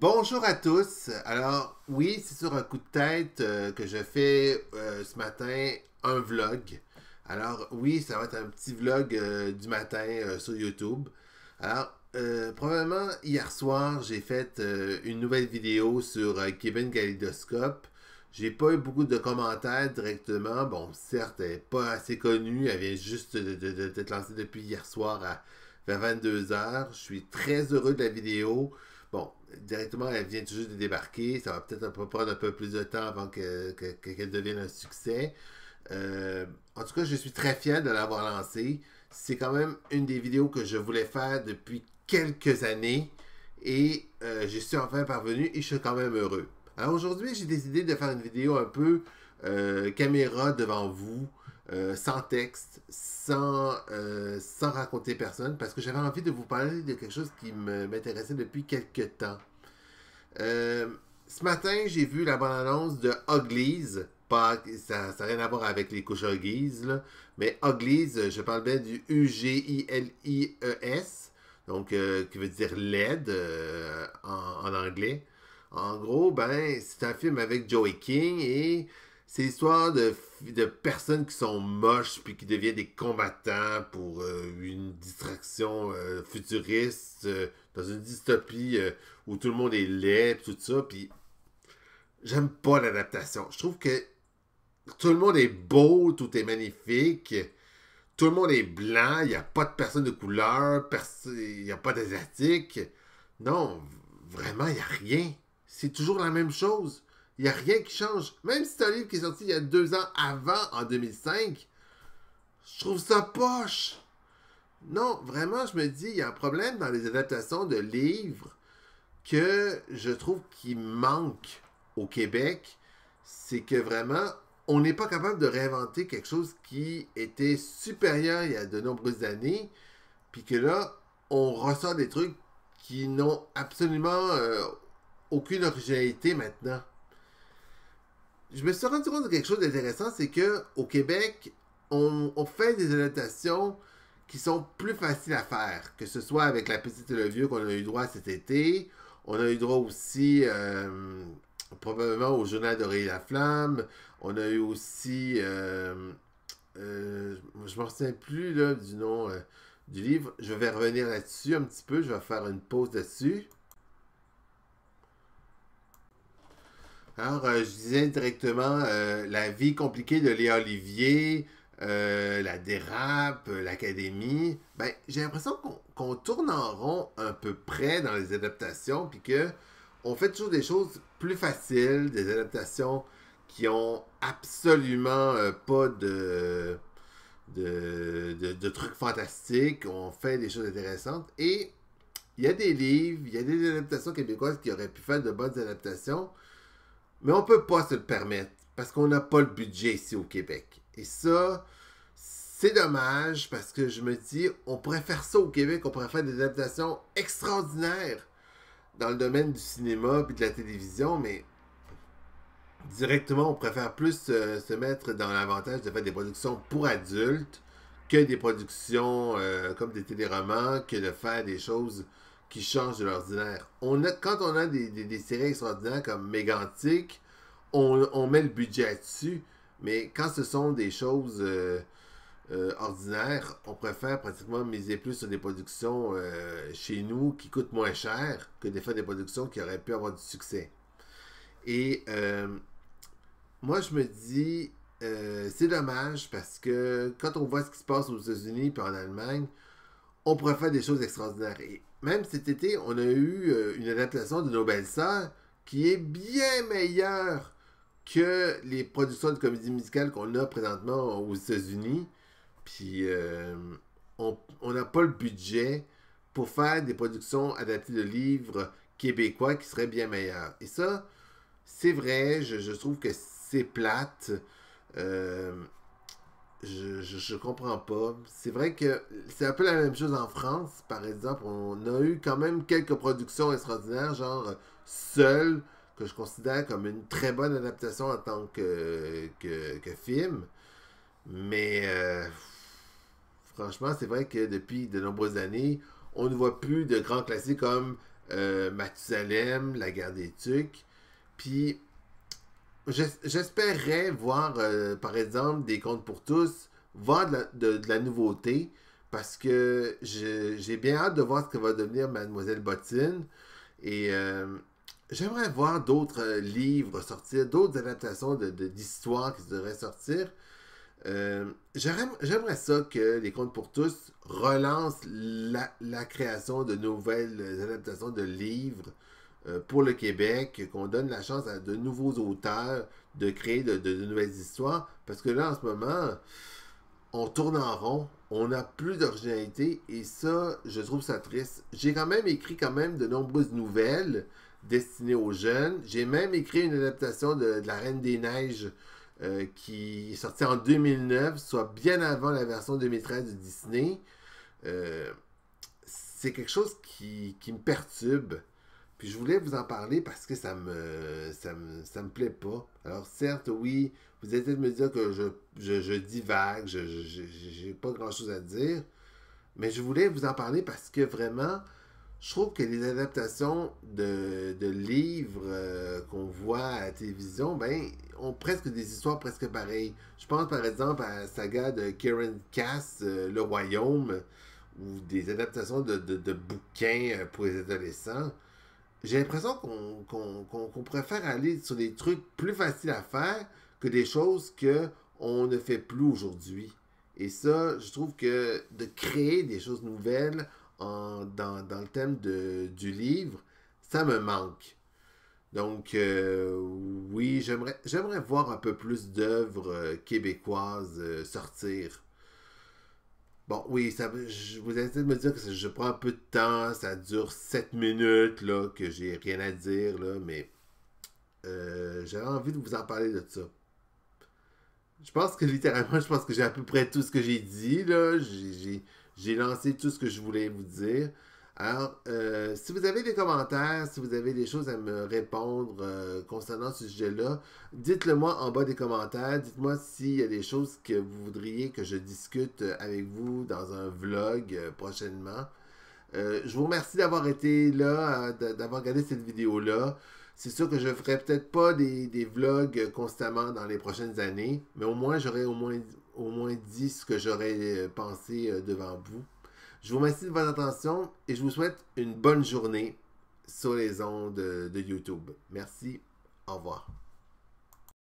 Bonjour à tous. Alors, oui, c'est sur un coup de tête que je fais ce matin un vlog. Alors, oui, ça va être un petit vlog du matin sur YouTube. Alors, probablement hier soir, j'ai fait une nouvelle vidéo sur Kevin Kaleidoscope. J'ai pas eu beaucoup de commentaires directement. Bon, certes, elle n'est pas assez connue. Elle vient juste d'être lancée depuis hier soir vers 22 heures. Je suis très heureux de la vidéo. Bon, directement, elle vient tout juste de débarquer. Ça va peut-être prendre un peu plus de temps avant qu'elle devienne un succès. En tout cas, je suis très fier de l'avoir lancée. C'est quand même une des vidéos que je voulais faire depuis quelques années. Et je suis enfin parvenu et je suis quand même heureux. Alors aujourd'hui, j'ai décidé de faire une vidéo un peu caméra devant vous, sans texte, sans raconter personne, parce que j'avais envie de vous parler de quelque chose qui m'intéressait depuis quelques temps. Euh, Ce matin, j'ai vu la bande-annonce de Uglies. Pas, ça n'a rien à voir avec les couches Huggies, là, mais Uglies, je parle bien du Uglies, donc qui veut dire LED en anglais. En gros, ben, c'est un film avec Joey King et c'est l'histoire de personnes qui sont moches puis qui deviennent des combattants pour une distraction futuriste dans une dystopie où tout le monde est laid pis tout ça. Puis j'aime pas l'adaptation. Je trouve que tout le monde est beau, tout est magnifique. Tout le monde est blanc, il n'y a pas de personne de couleur, il n'y a pas d'asiatique. Non, vraiment, il n'y a rien. C'est toujours la même chose. Il n'y a rien qui change. Même si c'est un livre qui est sorti il y a 2 ans avant, en 2005, je trouve ça poche. Non, vraiment, je me dis, il y a un problème dans les adaptations de livres que je trouve qui manque au Québec. C'est que vraiment, on n'est pas capable de réinventer quelque chose qui était supérieur il y a de nombreuses années, puis que là, on ressort des trucs qui n'ont absolument aucune originalité maintenant. Je me suis rendu compte de quelque chose d'intéressant, c'est que au Québec, on fait des adaptations qui sont plus faciles à faire, que ce soit avec La Petite et le Vieux qu'on a eu droit cet été, on a eu droit aussi probablement au Journal d'Aurélie Laflamme, on a eu aussi, je ne me souviens plus là, du nom du livre, je vais revenir là-dessus un petit peu, je vais faire une pause là-dessus. Alors, je disais directement La vie compliquée de Léa Olivier, La dérape, l'Académie. Ben, j'ai l'impression qu'on tourne en rond un peu près dans les adaptations, puis que on fait toujours des choses plus faciles, des adaptations qui ont absolument pas de trucs fantastiques. On fait des choses intéressantes. Et il y a des livres, il y a des adaptations québécoises qui auraient pu faire de bonnes adaptations, mais on peut pas se le permettre parce qu'on n'a pas le budget ici au Québec. Et ça, c'est dommage parce que je me dis, on pourrait faire ça au Québec, on pourrait faire des adaptations extraordinaires dans le domaine du cinéma et de la télévision, mais directement, on préfère plus se mettre dans l'avantage de faire des productions pour adultes que des productions comme des téléromans, que de faire des choses qui changent de l'ordinaire. Quand on a des séries extraordinaires comme Mégantic, on met le budget là-dessus, mais quand ce sont des choses ordinaires, on préfère pratiquement miser plus sur des productions chez nous qui coûtent moins cher que de faire des productions qui auraient pu avoir du succès. Et moi, je me dis, c'est dommage parce que quand on voit ce qui se passe aux États-Unis et en Allemagne, on pourrait faire des choses extraordinaires. Et même cet été, on a eu une adaptation de Nos Belles-Sœurs qui est bien meilleure que les productions de comédie musicale qu'on a présentement aux États-Unis. Puis on n'a pas le budget pour faire des productions adaptées de livres québécois qui seraient bien meilleures. Et ça, c'est vrai, je trouve que c'est plate. Euh, je comprends pas. C'est vrai que c'est un peu la même chose en France, par exemple. On a eu quand même quelques productions extraordinaires, genre Seul, que je considère comme une très bonne adaptation en tant que film. Mais franchement, c'est vrai que depuis de nombreuses années, on ne voit plus de grands classiques comme Mathusalem, La guerre des Tucs. Puis j'espérais voir, par exemple, des contes pour tous, voir de la nouveauté, parce que j'ai bien hâte de voir ce que va devenir Mademoiselle Bottine. Et j'aimerais voir d'autres livres sortir, d'autres adaptations d'histoires qui devraient sortir. J'aimerais ça que les contes pour tous relancent la création de nouvelles adaptations de livres pour le Québec, qu'on donne la chance à de nouveaux auteurs de créer de nouvelles histoires, parce que là, en ce moment, on tourne en rond, on n'a plus d'originalité, et ça, je trouve ça triste. J'ai quand même écrit quand même de nombreuses nouvelles destinées aux jeunes. J'ai même écrit une adaptation de La Reine des Neiges qui est sortie en 2009, soit bien avant la version 2013 de Disney. Euh, c'est quelque chose qui me perturbe. Puis je voulais vous en parler parce que ça me plaît pas. Alors certes, oui, vous essayez de me dire que je divague, j'ai pas grand chose à dire, mais je voulais vous en parler parce que vraiment, je trouve que les adaptations de livres qu'on voit à la télévision, ben, ont presque des histoires presque pareilles. Je pense par exemple à la saga de Karen Cass, Le Royaume, ou des adaptations de bouquins pour les adolescents. J'ai l'impression qu'on préfère aller sur des trucs plus faciles à faire que des choses que on ne fait plus aujourd'hui. Et ça, je trouve que de créer des choses nouvelles dans le thème du livre, ça me manque. Donc, oui, j'aimerais voir un peu plus d'œuvres québécoises sortir. Bon, oui, je vous ai de me dire que je prends un peu de temps, ça dure 7 minutes, là, que j'ai rien à dire, là, mais j'avais envie de vous en parler de ça. Je pense que littéralement, je pense que j'ai à peu près tout ce que j'ai dit, là. J'ai lancé tout ce que je voulais vous dire. Alors, si vous avez des commentaires, si vous avez des choses à me répondre concernant ce sujet-là, dites-le moi en bas des commentaires. Dites-moi s'il y a des choses que vous voudriez que je discute avec vous dans un vlog prochainement. Je vous remercie d'avoir été là, d'avoir regardé cette vidéo-là. C'est sûr que je ne ferai peut-être pas des vlogs constamment dans les prochaines années, mais au moins j'aurai au moins dit ce que j'aurais pensé devant vous. Je vous remercie de votre attention et je vous souhaite une bonne journée sur les ondes de YouTube. Merci. Au revoir.